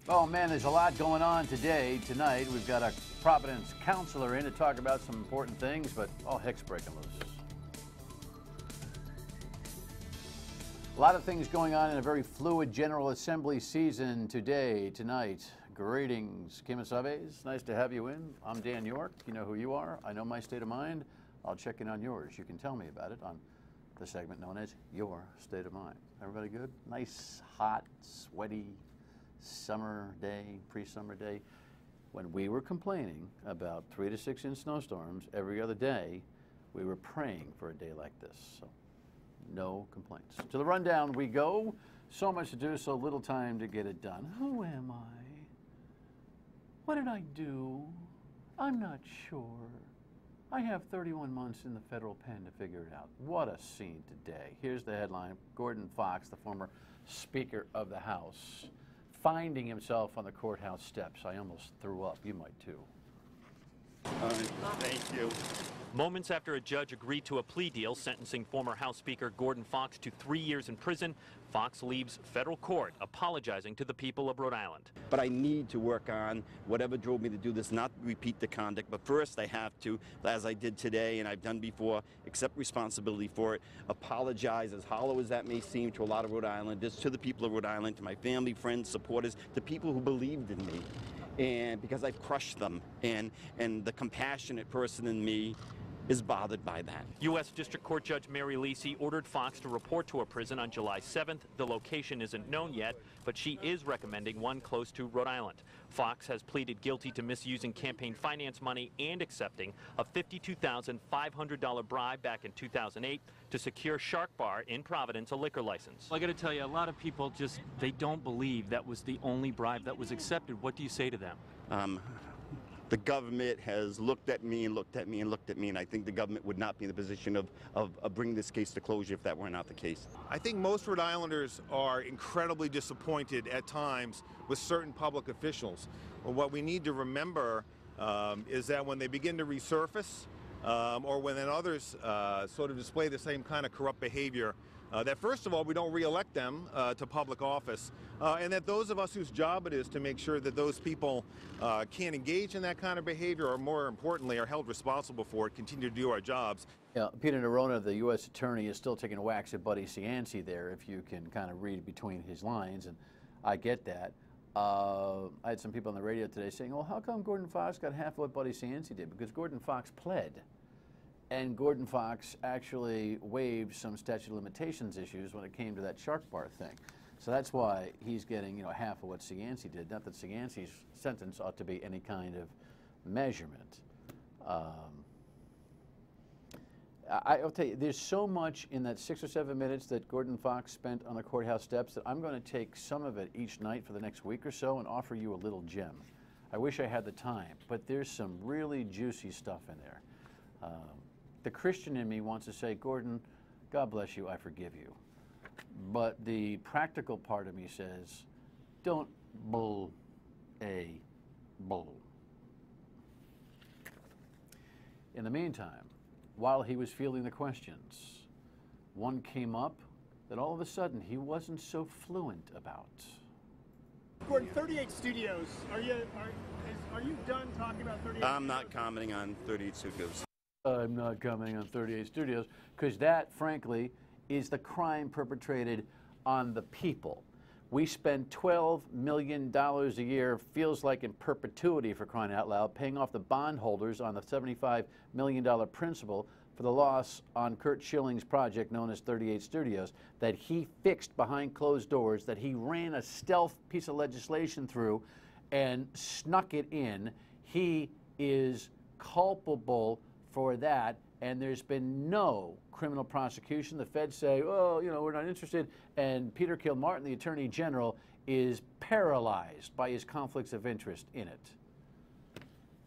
Oh man, there's a lot going on today. Tonight, we've got a Providence counselor in to talk about some important things, but all heck's breaking loose. A lot of things going on in a very fluid General Assembly season today, tonight. Greetings, Kimasaves. Nice to have you in. I'm Dan York. You know who you are. I know my state of mind. I'll check in on yours. You can tell me about it on the segment known as Your State of Mind. Everybody good? Nice, hot, sweaty summer day, pre-summer day. When we were complaining about 3 to 6 inch snowstorms every other day, we were praying for a day like this. So no complaints. To the rundown we go. So much to do, so little time to get it done. Who am I? What did I do? I'm not sure. I have 31 months in the federal pen to figure it out. What a scene today. Here's the headline. Gordon Fox, the former Speaker of the House, finding himself on the courthouse steps. I almost threw up. You might too. Thank you. Moments after a judge agreed to a plea deal sentencing former House Speaker Gordon Fox to 3 years in prison, Fox leaves federal court apologizing to the people of Rhode Island. But I need to work on whatever drove me to do this, not repeat the conduct. But first I have to, as I did today and I've done before, accept responsibility for it, apologize, as hollow as that may seem to a lot of Rhode Islanders, to the people of Rhode Island, to my family, friends, supporters, to people who believed in me. And because I've crushed them, and the compassionate person in me is bothered by that. U.S. District Court Judge Mary Lisi ordered Fox to report to a prison on July 7th. The location isn't known yet, but she is recommending one close to Rhode Island. Fox has pleaded guilty to misusing campaign finance money and accepting a $52,500 bribe back in 2008 to secure Shark Bar in Providence a liquor license. I got to tell you, a lot of people just, they don't believe that was the only bribe that was accepted. What do you say to them? The government has looked at me and looked at me and looked at me, and I think the government would not be in the position of bringing this case to closure if that were not the case. I think most Rhode Islanders are incredibly disappointed at times with certain public officials. Well, what we need to remember is that when they begin to resurface, or when then others sort of display the same kind of corrupt behavior, that first of all, we don't re-elect them to public office, and that those of us whose job it is to make sure that those people can't engage in that kind of behavior, or more importantly, are held responsible for it, continue to do our jobs. Yeah, Peter Nerona, the U.S. Attorney, is still taking whacks at Buddy Cianci there, if you can kind of read between his lines, and I get that. I had some people on the radio today saying, well, how come Gordon Fox got half of what Buddy Cianci did? Because Gordon Fox pled. And Gordon Fox actually waived some statute of limitations issues when it came to that Shark Bar thing. So that's why he's getting, half of what Cianci did. Not that Cianci's sentence ought to be any kind of measurement. I'll tell you, there's so much in that 6 or 7 minutes that Gordon Fox spent on the courthouse steps that I'm going to take some of it each night for the next week or so and offer you a little gem. I wish I had the time, but there's some really juicy stuff in there. The Christian in me wants to say, Gordon, God bless you, I forgive you. But the practical part of me says, don't bull a bull. In the meantime, while he was fielding the questions, one came up that all of a sudden he wasn't so fluent about. Gordon, 38 Studios, are you done talking about 38 I'm not commenting on 38 Studios. I'm not commenting on 38 Studios, because that, frankly, is the crime perpetrated on the people. We spend $12 million a year, feels like in perpetuity for crying out loud, paying off the bondholders on the $75 million principal for the loss on Kurt Schilling's project known as 38 Studios that he fixed behind closed doors, that he ran a stealth piece of legislation through and snuck it in. He is culpable for that, and there's been no criminal prosecution. The feds say, oh, we're not interested, and Peter Kilmartin, the Attorney General, is paralyzed by his conflicts of interest in it.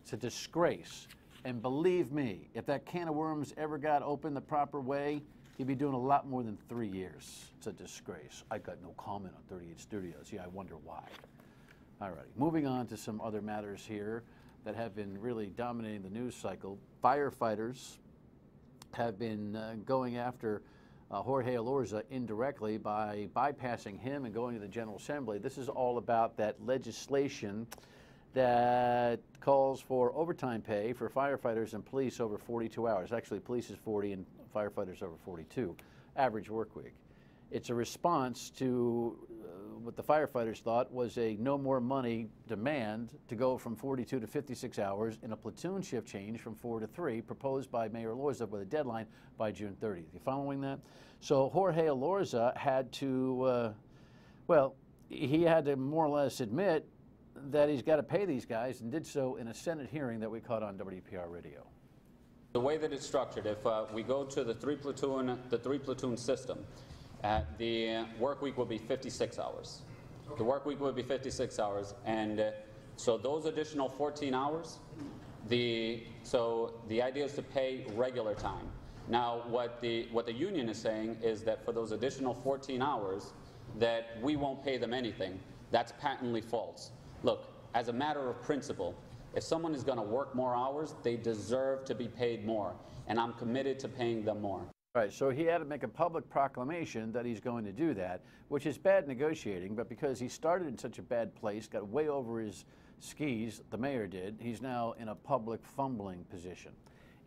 It's a disgrace, and believe me, if that can of worms ever got open the proper way, he'd be doing a lot more than 3 years. It's a disgrace. I got no comment on 38 Studios. Yeah, I wonder why. All right, moving on to some other matters here that have been really dominating the news cycle. Firefighters have been going after Jorge Elorza indirectly by bypassing him and going to the General Assembly. This is all about that legislation that calls for overtime pay for firefighters and police over 42 hours. Actually, police is 40 and firefighters over 42, average work week. It's a response to what the firefighters thought was a no more money demand to go from 42 to 56 hours in a platoon shift change from 4 to 3, proposed by Mayor Elorza with a deadline by June 30th. You following that? So Jorge Elorza had to, well, he had to more or less admit that he's got to pay these guys, and did so in a Senate hearing that we caught on WPR radio. The way that it's structured, if we go to the three platoon system, the work week will be 56 hours. Okay. The work week will be 56 hours, and so those additional 14 hours, so the idea is to pay regular time. Now, what the union is saying is that for those additional 14 hours, that we won't pay them anything. That's patently false. Look, as a matter of principle, if someone is going to work more hours, they deserve to be paid more, and I'm committed to paying them more. Right, so he had to make a public proclamation that he's going to do that, which is bad negotiating, but because he started in such a bad place, got way over his skis, the mayor did, he's now in a public fumbling position.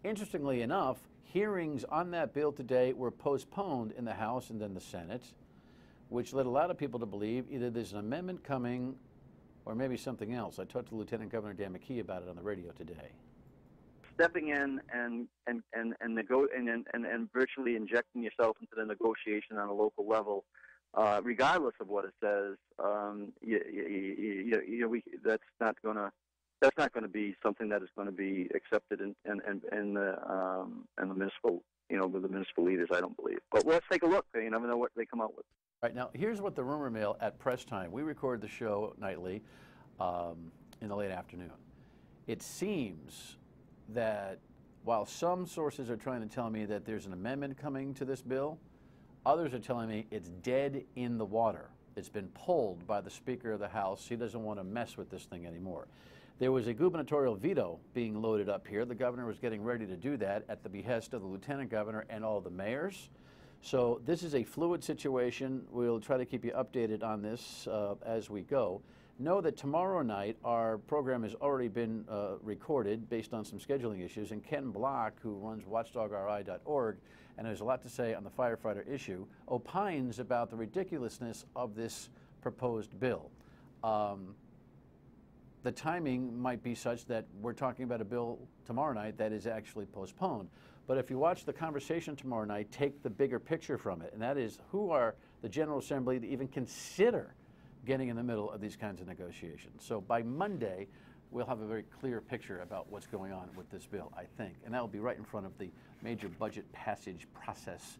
Interestingly enough, hearings on that bill today were postponed in the House and then the Senate, which led a lot of people to believe either there's an amendment coming or maybe something else. I talked to Lieutenant Governor Dan McKee about it on the radio today. Stepping in and virtually injecting yourself into the negotiation on a local level, regardless of what it says, that's not going to be something that is going to be accepted in the municipal, with the municipal leaders. I don't believe. But let's take a look. You never know what they come out with. Right, now, here's what the rumor mill at press time. We record the show nightly in the late afternoon. It seems that while some sources are trying to tell me that there's an amendment coming to this bill, others are telling me it's dead in the water. It's been pulled by the Speaker of the House. He doesn't want to mess with this thing anymore. There was a gubernatorial veto being loaded up here. The governor was getting ready to do that at the behest of the lieutenant governor and all the mayors. So this is a fluid situation. We'll try to keep you updated on this as we go. Know that tomorrow night our program has already been recorded based on some scheduling issues, and Ken Block, who runs watchdogri.org and has a lot to say on the firefighter issue, opines about the ridiculousness of this proposed bill. The timing might be such that we're talking about a bill tomorrow night that is actually postponed. But if you watch the conversation tomorrow night, take the bigger picture from it, and that is, who are the General Assembly to even consider getting in the middle of these kinds of negotiations? So by Monday, we'll have a very clear picture about what's going on with this bill, I think. And that will be right in front of the major budget passage process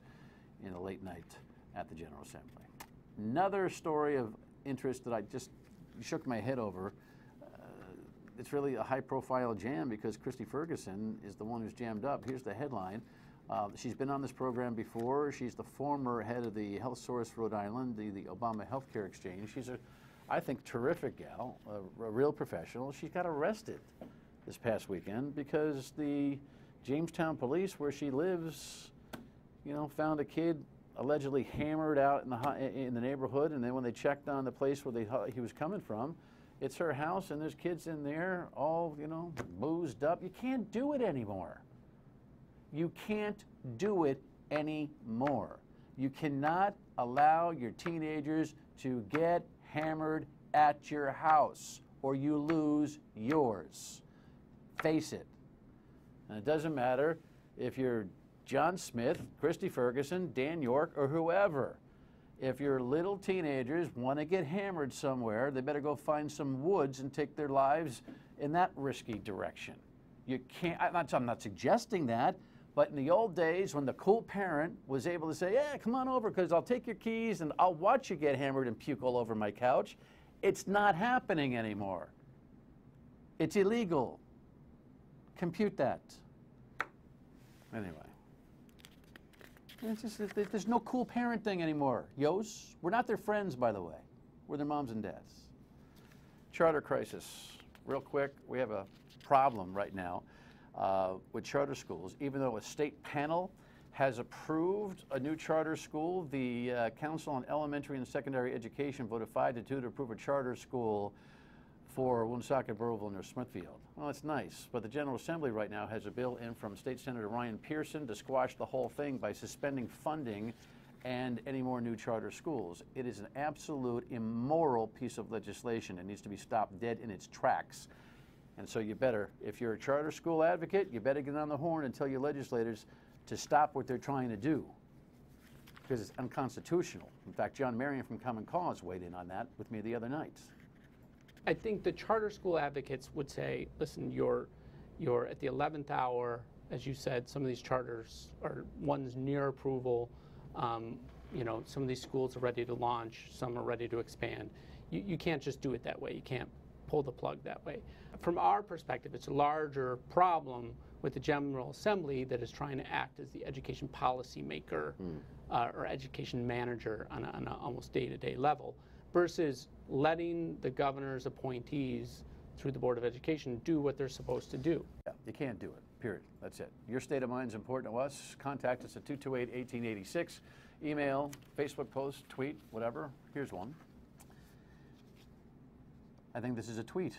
in the late night at the General Assembly. Another story of interest that I just shook my head over. It's really a high-profile jam because Christy Ferguson is the one who's jammed up. Here's the headline. She's been on this program before. She's the former head of the Health Source Rhode Island, the Obama Healthcare Exchange. She's a, I think, terrific gal, a real professional. She got arrested this past weekend because the Jamestown police, where she lives, found a kid allegedly hammered out in the neighborhood, and then when they checked on the place where he was coming from, it's her house, and there's kids in there all, boozed up. You can't do it anymore. You can't do it anymore. You cannot allow your teenagers to get hammered at your house, or you lose yours. Face it. And it doesn't matter if you're John Smith, Christy Ferguson, Dan York, or whoever. If your little teenagers want to get hammered somewhere, they better go find some woods and take their lives in that risky direction. You can't, I'm not suggesting that, but in the old days when the cool parent was able to say, yeah, come on over because I'll take your keys and I'll watch you get hammered and puke all over my couch, it's not happening anymore. It's illegal. Compute that. Anyway. It's just, there's no cool parent thing anymore, yos. We're not their friends, by the way. We're their moms and dads. Charter crisis. Real quick, we have a problem right now with charter schools. Even though a state panel has approved a new charter school. The Council on Elementary and Secondary Education voted 5-2 to approve a charter school for Woonsocket, Burrillville, near Smithfield. Well, it's nice, but the General Assembly right now has a bill in from State Senator Ryan Pearson to squash the whole thing by suspending funding and any more new charter schools. It is an absolute immoral piece of legislation. It needs to be stopped dead in its tracks. And so you better, if you're a charter school advocate, you better get on the horn and tell your legislators to stop what they're trying to do, because it's unconstitutional. In fact, John Marion from Common Cause weighed in on that with me the other night. I think the charter school advocates would say, listen, you're at the 11th hour. As you said, some of these charters are ones near approval. You know, some of these schools are ready to launch, some are ready to expand. You can't just do it that way. You can't pull the plug that way. From our perspective, it's a larger problem with the General Assembly that is trying to act as the education policy maker or education manager on an almost day-to-day level, versus letting the governor's appointees through the Board of Education do what they're supposed to do. Yeah, you can't do it, period. That's it. Your state of mind is important to us. Contact us at 228-1886. Email, Facebook post, tweet, whatever. Here's one. I think this is a tweet.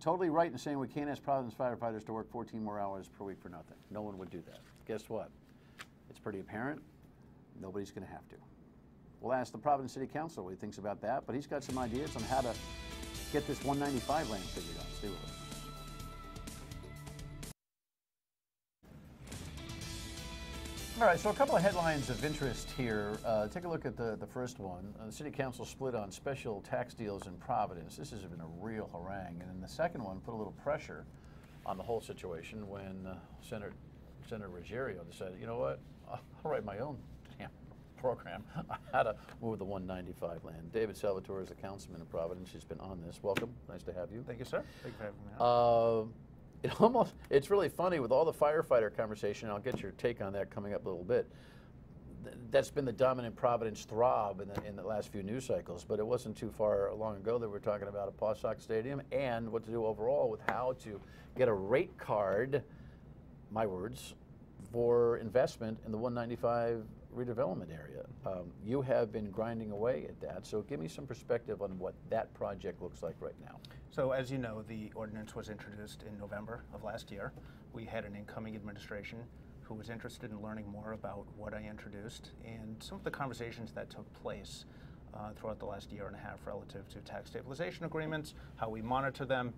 Totally right in saying we can't ask Providence firefighters to work 14 more hours per week for nothing. No one would do that. Guess what? It's pretty apparent. Nobody's going to have to. We'll ask the Providence City Council what he thinks about that, but he's got some ideas on how to get this 195 lane figured out. Stay with us. All right, so a couple of headlines of interest here. Take a look at the first one. The City Council split on special tax deals in Providence. This has been a real harangue. And then the second one put a little pressure on the whole situation when Senator Ruggiero decided, you know what, I'll write my own program on how to move the 195 land. David Salvatore is the councilman in Providence. He's been on this. Welcome. Nice to have you. Thank you, sir. Thank you for having me on. It's really funny with all the firefighter conversation. I'll get your take on that coming up a little bit. That's been the dominant Providence throb in the last few news cycles, but it wasn't too far long ago that we were talking about a Pawsock Stadium and what to do overall with how to get a rate card, my words, for investment in the 195 redevelopment area. You have been grinding away at that, so give me some perspective on what that project looks like right now. So as you know, the ordinance was introduced in November of last year. We had an incoming administration who was interested in learning more about what I introduced and some of the conversations that took place throughout the last year and a half relative to tax stabilization agreements, how we monitor them,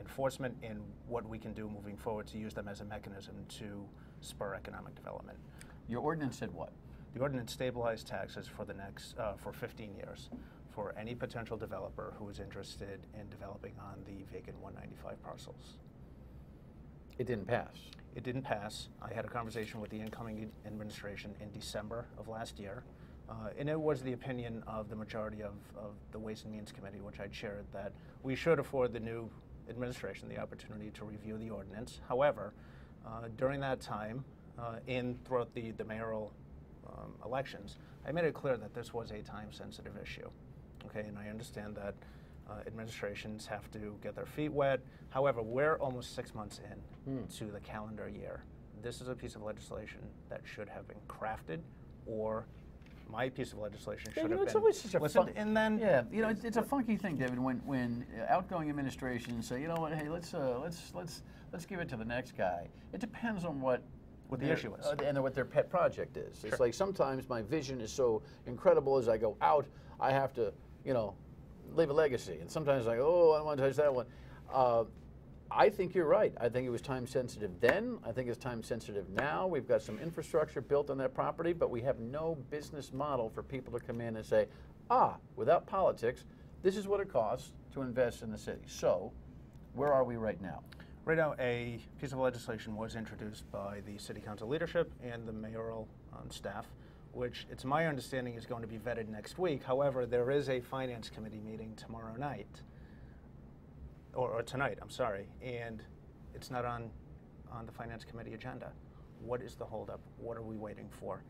enforcement, and what we can do moving forward to use them as a mechanism to spur economic development. Your ordinance said what? The ordinance stabilized taxes for the next for 15 years for any potential developer who is interested in developing on the vacant 195 parcels. It didn't pass. It didn't pass. I had a conversation with the incoming administration in December of last year, and it was the opinion of the majority of the Ways and Means Committee, which I'd shared, that we should afford the new administration the opportunity to review the ordinance. However, during that time, and throughout the mayoral elections, I made it clear that this was a time-sensitive issue. Okay, and I understand that administrations have to get their feet wet. However, we're almost 6 months in to the calendar year. This is a piece of legislation that should have been crafted, or my piece of legislation should have been. It's always such a listened, and then you know, it's a funky thing, David, when outgoing administrations say, you know what, hey, let's give it to the next guy. It depends on what the issue is. And what their pet project is. Sure. It's like sometimes my vision is so incredible as I go out, I have to, you know, leave a legacy. And sometimes I go, oh, I don't want to touch that one. I think you're right. I think it was time sensitive then. I think it's time sensitive now. We've got some infrastructure built on that property, but we have no business model for people to come in and say, without politics, this is what it costs to invest in the city. So where are we right now? Right now, a piece of legislation was introduced by the City Council leadership and the mayoral staff, which it's my understanding is going to be vetted next week. However, there is a Finance Committee meeting tomorrow night, or tonight, I'm sorry, and it's not on the Finance Committee agenda. What is the holdup? What are we waiting for?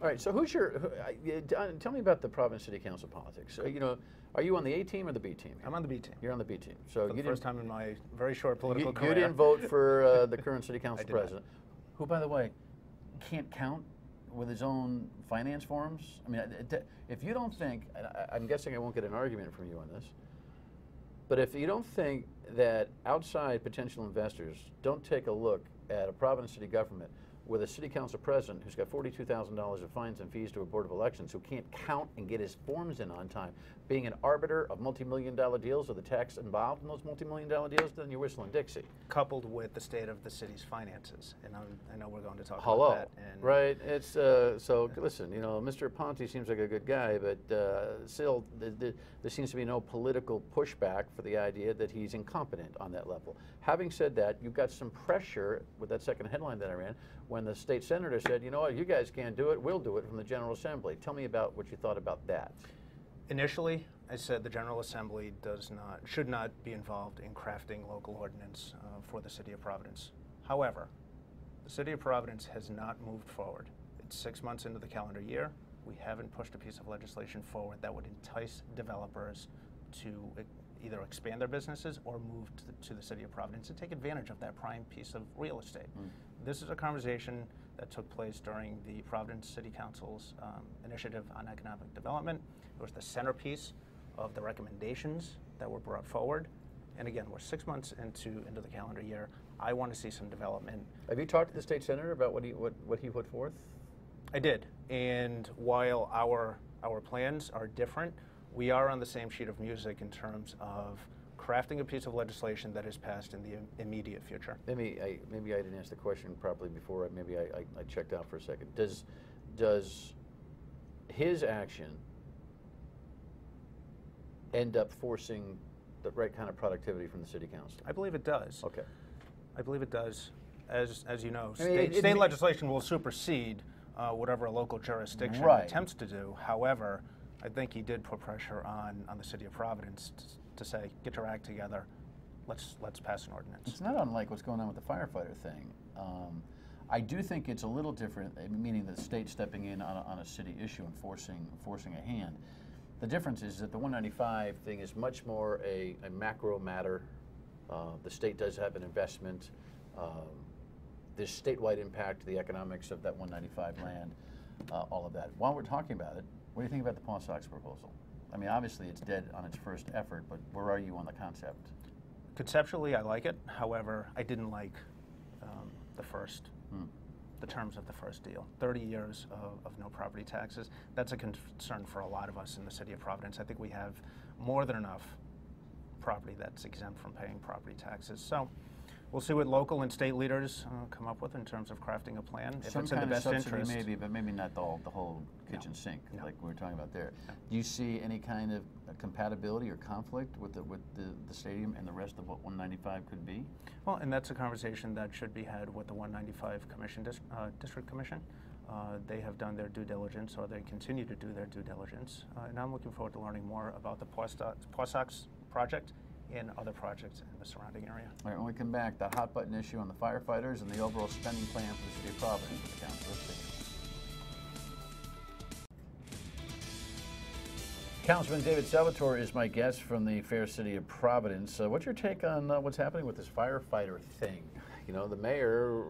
All right, so tell me about the Providence City Council politics. You know, are you on the A team or the B team? I'm on the B team. You're on the B team. So for the first time in my very short political career. You didn't vote for the current City Council president, who, by the way, can't count with his own finance forms? I mean, if you don't think, I'm guessing I won't get an argument from you on this, but if you don't think that outside potential investors don't take a look at a Providence city government with a city council president who's got $42,000 of fines and fees to a board of elections, who can't count and get his forms in on time, being an arbiter of multi-million-dollar deals or the tax involved in those multi-million-dollar deals, then you're whistling Dixie. Coupled with the state of the city's finances, and I know we're going to talk Hello. about that. And right. It's so listen. You know, Mr. Ponte seems like a good guy, but still, there seems to be no political pushback for the idea that he's incompetent on that level. Having said that, you've got some pressure with that second headline that I ran when the state senator said, you know what, you guys can't do it, we'll do it from the General Assembly. Tell me about what you thought about that. Initially, I said the General Assembly should not be involved in crafting local ordinance for the City of Providence. However, the City of Providence has not moved forward. It's 6 months into the calendar year. We haven't pushed a piece of legislation forward that would entice developers to either expand their businesses or move to the City of Providence and take advantage of that prime piece of real estate. This is a conversation that took place during the Providence City Council's initiative on economic development. It was the centerpiece of the recommendations that were brought forward. And again, we're 6 months into the calendar year. I want to see some development. Have you talked to the state senator about what he put forth? I did. And while our plans are different, we are on the same sheet of music in terms of crafting a piece of legislation that is passed in the immediate future. Maybe I didn't ask the question properly before. Maybe I checked out for a second. Does his action end up forcing the right kind of productivity from the city council? I believe it does. Okay. I believe it does. As you know, I mean, state legislation will supersede whatever a local jurisdiction attempts to do. However, I think he did put pressure on the City of Providence to say, get your act together, let's pass an ordinance. It's not unlike what's going on with the firefighter thing. I do think it's a little different, meaning the state stepping in on a city issue and forcing a hand. The difference is that the 195 thing is much more a macro matter. The state does have an investment. There's statewide impact to the economics of that 195 land, all of that. While we're talking about it, what do you think about the Paul Sox proposal? I mean, obviously it's dead on its first effort, but where are you on the concept? Conceptually, I like it. However, I didn't like the terms of the first deal. 30 years of no property taxes. That's a concern for a lot of us in the City of Providence. I think we have more than enough property that's exempt from paying property taxes. So we'll see what local and state leaders come up with in terms of crafting a plan. If Some it's in kind the of best subsidy interest. maybe, but maybe not the whole kitchen sink like we were talking about there. No. Do you see any kind of compatibility or conflict with the stadium and the rest of what 195 could be? Well, and that's a conversation that should be had with the 195 Commission, District Commission. They have done their due diligence, or they continue to do their due diligence. And I'm looking forward to learning more about the Pawsox project and other projects in the surrounding area. All right, when we come back, that hot button issue on the firefighters and the overall spending plan for the City of Providence for the council. Let's take it. Councilman David Salvatore is my guest from the fair City of Providence. What's your take on what's happening with this firefighter thing? You know, the mayor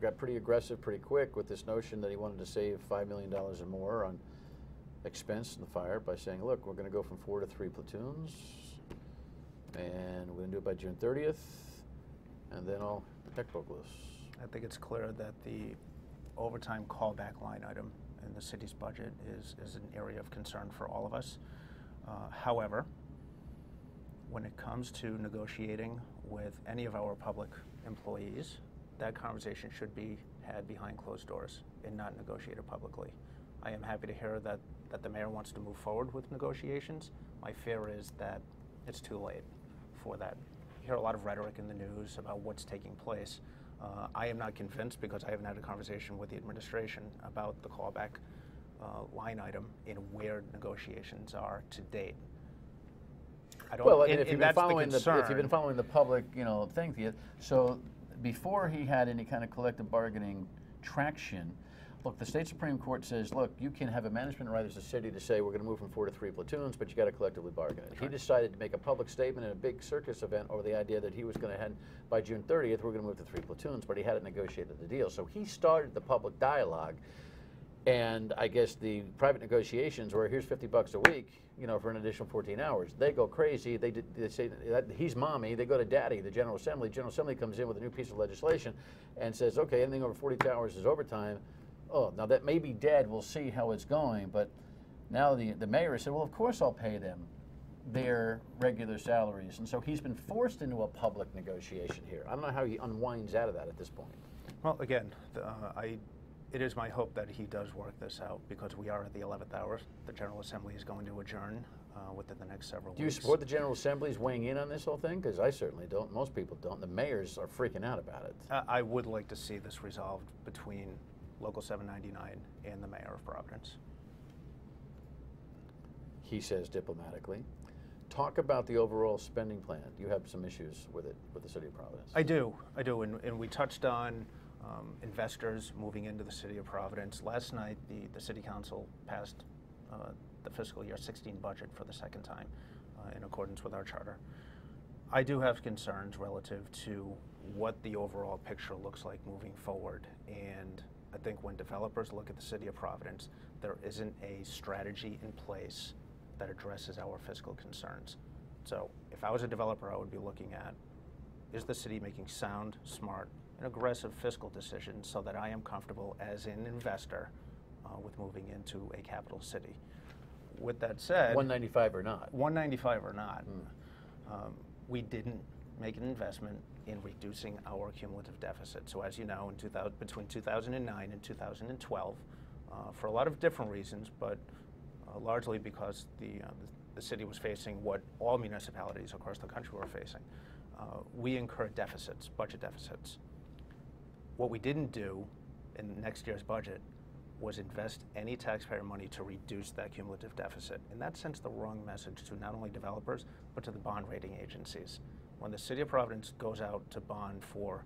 got pretty aggressive pretty quick with this notion that he wanted to save $5 million or more on expense in the fire by saying, look, we're going to go from 4 to 3 platoons, and we're going to do it by June 30th, and then all heck broke loose. I think it's clear that the overtime callback line item in the city's budget is an area of concern for all of us. However, when it comes to negotiating with any of our public employees, that conversation should be had behind closed doors and not negotiated publicly. I am happy to hear that the mayor wants to move forward with negotiations. My fear is that it's too late for that. You hear a lot of rhetoric in the news about what's taking place. I am not convinced, because I haven't had a conversation with the administration about the callback line item and where negotiations are to date. I don't. Well, I mean, and if you've been following the public, thing, so before he had any kind of collective bargaining traction, Look, the state Supreme Court says, look, you can have a management right as a city to say we're going to move from 4 to 3 platoons, but you got to collectively bargain it. He decided to make a public statement in a big circus event over the idea that he was going to head by June 30th, we're going to move to 3 platoons, but he hadn't negotiated the deal. So he started the public dialogue, and I guess the private negotiations were, here's $50 a week, you know, for an additional 14 hours. They go crazy. They say that he's mommy. They go to daddy, the General Assembly. General Assembly comes in with a new piece of legislation and says, okay, anything over 42 hours is overtime. Oh, now that may be dead. We'll see how it's going. But now the mayor said, well, of course I'll pay them their regular salaries. And so he's been forced into a public negotiation here. I don't know how he unwinds out of that at this point. Well, again, it is my hope that he does work this out, because we are at the 11th hour. The General Assembly is going to adjourn within the next several weeks. Do you support the General Assembly's weighing in on this whole thing? Because I certainly don't. Most people don't. The mayors are freaking out about it. I would like to see this resolved between Local 799 and the mayor of Providence. He says diplomatically. Talk about the overall spending plan. You have some issues with it, with the city of Providence. I do, and we touched on investors moving into the city of Providence. Last night, the city council passed the fiscal year 16 budget for the second time in accordance with our charter. I do have concerns relative to what the overall picture looks like moving forward, and I think when developers look at the city of Providence, there isn't a strategy in place that addresses our fiscal concerns. So if I was a developer, I would be looking at, is the city making sound, smart, and aggressive fiscal decisions so that I am comfortable as an investor with moving into a capital city? With that said, 195 or not. 195 or not, we didn't make an investment in reducing our cumulative deficit. So as you know, between 2009 and 2012, for a lot of different reasons, but largely because the city was facing what all municipalities across the country were facing, we incurred deficits, budget deficits. What we didn't do in next year's budget was invest any taxpayer money to reduce that cumulative deficit. And that sends the wrong message to not only developers, but to the bond rating agencies. When the city of Providence goes out to bond for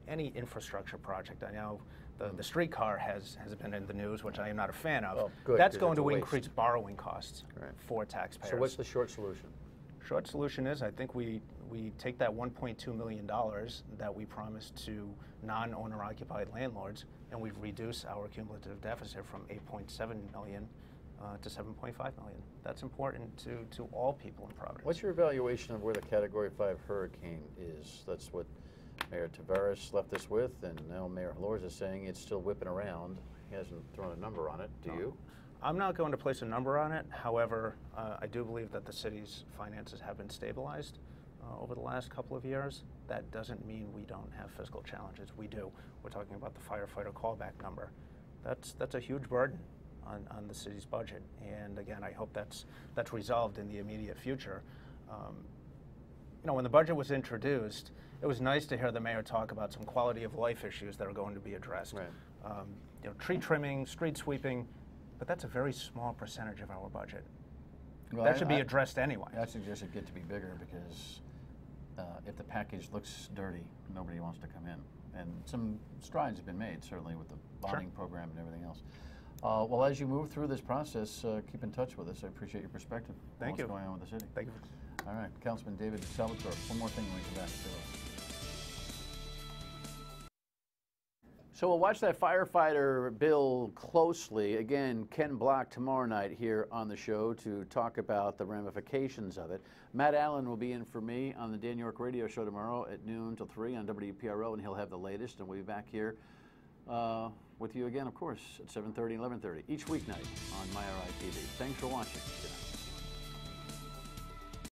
any infrastructure project, I know the streetcar has been in the news, which I am not a fan of. Oh, good, that's going to increase borrowing costs for taxpayers. So what's the short solution? Short solution is, I think we take that $1.2 million that we promised to non-owner occupied landlords, and we reduce our cumulative deficit from $8.7 million to $7.5 million. That's important to all people in Providence. What's your evaluation of where the Category 5 hurricane is? That's what Mayor Tavares left us with, and now Mayor Halors is saying it's still whipping around. He hasn't thrown a number on it. Do you? I'm not going to place a number on it. However, I do believe that the city's finances have been stabilized over the last couple of years. That doesn't mean we don't have fiscal challenges. We do. We're talking about the firefighter callback number. That's a huge burden on the city's budget. And again, I hope that's resolved in the immediate future. You know, when the budget was introduced, it was nice to hear the mayor talk about some quality of life issues that are going to be addressed. Right. You know, tree trimming, street sweeping, but that's a very small percentage of our budget. Well, that should be addressed anyway. I suggest it get to be bigger, because if the package looks dirty, nobody wants to come in. And some strides have been made, certainly, with the bonding program and everything else. Well, as you move through this process, keep in touch with us. I appreciate your perspective. Thank you. What's going on with the city. Thank you. All right, Councilman David Salvatore, one more thing when we come back to us. So we'll watch that firefighter bill closely. Again, Ken Block tomorrow night here on the show to talk about the ramifications of it. Matt Allen will be in for me on the Dan York Radio Show tomorrow at noon till 3 on WPRO, and he'll have the latest, and we'll be back here with you again, of course, at 7:30 and 11:30 each weeknight on MyRI TV. Thanks for watching. Good night.